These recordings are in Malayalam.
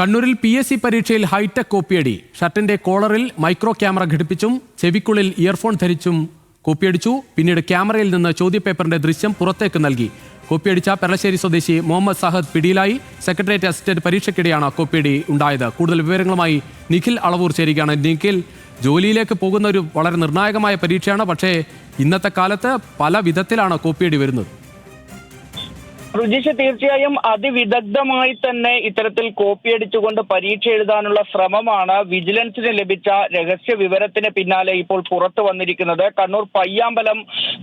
കണ്ണൂരിൽ PSC പരീക്ഷയിൽ ഹൈടെക് കോപ്പിയടി. ഷർട്ടിന്റെ കോളറിൽ മൈക്രോ ക്യാമറ ഘടിപ്പിച്ചും ചെവിക്കുള്ളിൽ ഇയർഫോൺ ധരിച്ചും കോപ്പിയടിച്ചു. പിന്നീട് ക്യാമറയിൽ നിന്ന് ചോദ്യപേപ്പറിന്റെ ദൃശ്യം പുറത്തേക്ക് നൽകി. കോപ്പിയടിച്ച പെരളശ്ശേരി സ്വദേശി മുഹമ്മദ് സഹദ് പിടിയിലായി. സെക്രട്ടേറിയറ്റ് അസിസ്റ്റന്റ് പരീക്ഷയ്ക്കിടെയാണ് കോപ്പിയടി ഉണ്ടായത്. കൂടുതൽ വിവരങ്ങളുമായി നിഖിൽ അളവൂർ ചേരുകയാണ്. നിഖിൽ, ജോലിയിലേക്ക് പോകുന്ന ഒരു വളരെ നിർണായകമായ പരീക്ഷയാണ്. പക്ഷേ ഇന്നത്തെ കാലത്ത് പല വിധത്തിലാണ് കോപ്പിയടി വരുന്നത്. രുചിഷ്, തീർച്ചയായും അതിവിദഗ്ധമായി തന്നെ ഇത്തരത്തിൽ കോപ്പിയടിച്ചുകൊണ്ട് പരീക്ഷ എഴുതാനുള്ള ശ്രമമാണ് വിജിലൻസിന് ലഭിച്ച രഹസ്യ വിവരത്തിന് പിന്നാലെ ഇപ്പോൾ പുറത്തു വന്നിരിക്കുന്നത്. Kannur Payyambalam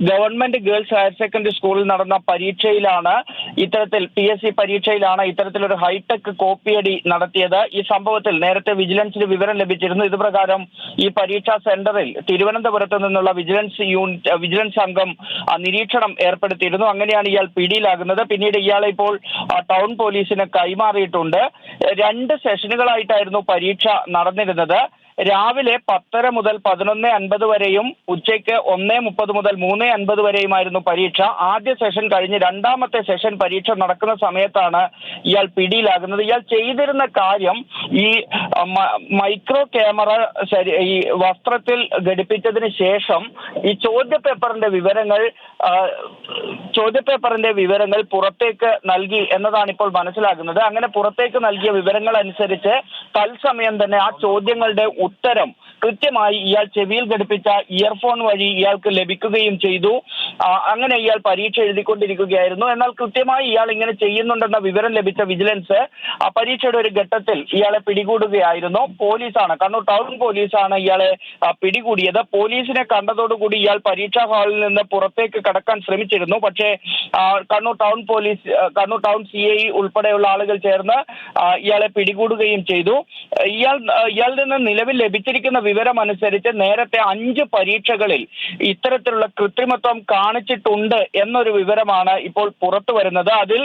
government girls higher secondary സ്കൂളിൽ നടന്ന പരീക്ഷയിലാണ് PSC പരീക്ഷയിലാണ് ഇത്തരത്തിലൊരു ഹൈടെക് കോപ്പിയടി നടത്തിയത്. ഈ സംഭവത്തിൽ നേരത്തെ വിജിലൻസിന് വിവരം ലഭിച്ചിരുന്നു. ഇതുപ്രകാരം ഈ പരീക്ഷാ സെന്ററിൽ തിരുവനന്തപുരത്ത് നിന്നുള്ള വിജിലൻസ് അംഗം നിരീക്ഷണം ഏർപ്പെടുത്തിയിരുന്നു. അങ്ങനെയാണ് ഇയാൾ പിടിയിലാകുന്നത്. പിന്നീട് ഇയാളെ ഇപ്പോൾ ടൗൺ പോലീസിന് കൈമാറിയിട്ടുണ്ട്. 2 സെഷനുകളായിട്ടായിരുന്നു പരീക്ഷ നടന്നിരുന്നത്. രാവിലെ 10:30 മുതൽ 11:50 വരെയും ഉച്ചയ്ക്ക് 1:30 മുതൽ 3:50 വരെയുമായിരുന്നു പരീക്ഷ. ആദ്യ സെഷൻ കഴിഞ്ഞ് രണ്ടാമത്തെ സെഷൻ പരീക്ഷ നടക്കുന്ന സമയത്താണ് ഇയാൾ പിടിയിലാകുന്നത്. ഇയാൾ ചെയ്തിരുന്ന കാര്യം ഈ മൈക്രോ ക്യാമറ ഈ വസ്ത്രത്തിൽ ഘടിപ്പിച്ചതിന് ശേഷം ഈ ചോദ്യപേപ്പറിന്റെ വിവരങ്ങൾ പുറത്തേക്ക് നൽകി എന്നതാണ് ഇപ്പോൾ മനസ്സിലാകുന്നത്. അങ്ങനെ പുറത്തേക്ക് നൽകിയ വിവരങ്ങൾ അനുസരിച്ച് തത്സമയം തന്നെ ആ ചോദ്യങ്ങളുടെ ഉത്തരം കൃത്യമായി ഇയാൾ ചെവിയിൽ ഘടിപ്പിച്ച ഇയർഫോൺ വഴി ഇയാൾക്ക് ലഭിക്കുകയും ചെയ്തു. അങ്ങനെ ഇയാൾ പരീക്ഷ എഴുതിക്കൊണ്ടിരിക്കുകയായിരുന്നു. എന്നാൽ കൃത്യമായി ഇയാൾ ഇങ്ങനെ ചെയ്യുന്നുണ്ടെന്ന വിവരം ലഭിച്ച വിജിലൻസ് പരീക്ഷയുടെ ഒരു ഘട്ടത്തിൽ ഇയാളെ പിടികൂടുകയായിരുന്നു. കണ്ണൂർ ടൗൺ പോലീസാണ് ഇയാളെ പിടികൂടിയത്. പോലീസിനെ കണ്ടതോടുകൂടി ഇയാൾ പരീക്ഷാ ഹാളിൽ നിന്ന് പുറത്തേക്ക് കടക്കാൻ ശ്രമിച്ചിരുന്നു. പക്ഷേ കണ്ണൂർ ടൗൺ CI ഉൾപ്പെടെയുള്ള ആളുകൾ ചേർന്ന് ഇയാളെ പിടികൂടുകയും ചെയ്തു. ഇയാളിൽ നിന്ന് നിലവിൽ ലഭിച്ചിരിക്കുന്ന വിവരം അനുസരിച്ച് നേരത്തെ 5 പരീക്ഷകളിൽ ഇത്തരത്തിലുള്ള കൃത്രിമത്വം കാണിച്ചിട്ടുണ്ട് എന്നൊരു വിവരമാണ് ഇപ്പോൾ പുറത്തു വരുന്നത്. അതിൽ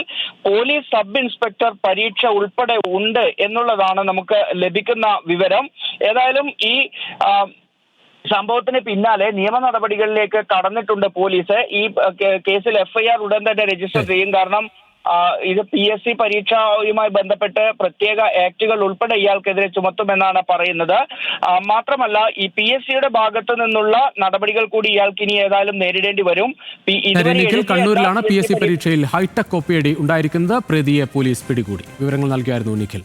പോലീസ് സബ് ഇൻസ്പെക്ടർ പരീക്ഷ ഉൾപ്പെടെ ഉണ്ട് എന്നുള്ളതാണ് നമുക്ക് ലഭിക്കുന്ന വിവരം. ഏതായാലും ഈ സംഭവത്തിന് പിന്നാലെ നിയമ നടപടികളിലേക്ക് കടന്നിട്ടുണ്ട് പോലീസ്. ഈ കേസിൽ FIR ഉടൻ തന്നെ രജിസ്റ്റർ ചെയ്യും. കാരണം ഇത് PSC പരീക്ഷയുമായി ബന്ധപ്പെട്ട് പ്രത്യേക ആക്ടുകൾ ഉൾപ്പെടെ ഇയാൾക്കെതിരെ ചുമത്തുമെന്നാണ് പറയുന്നത്. മാത്രമല്ല ഈ PSCയുടെ ഭാഗത്തു നിന്നുള്ള നടപടികൾ കൂടി ഇയാൾക്ക് ഇനി ഏതായാലും നേരിടേണ്ടി വരും. കണ്ണൂരിലാണ് PSC പരീക്ഷയിൽ ഹൈടെക് കോപ്പിയടി ഉണ്ടായിരിക്കുന്നത്. പ്രതിയെ പോലീസ് പിടികൂടി. വിവരങ്ങൾ നൽകിയായിരുന്നു നിഖിൽ.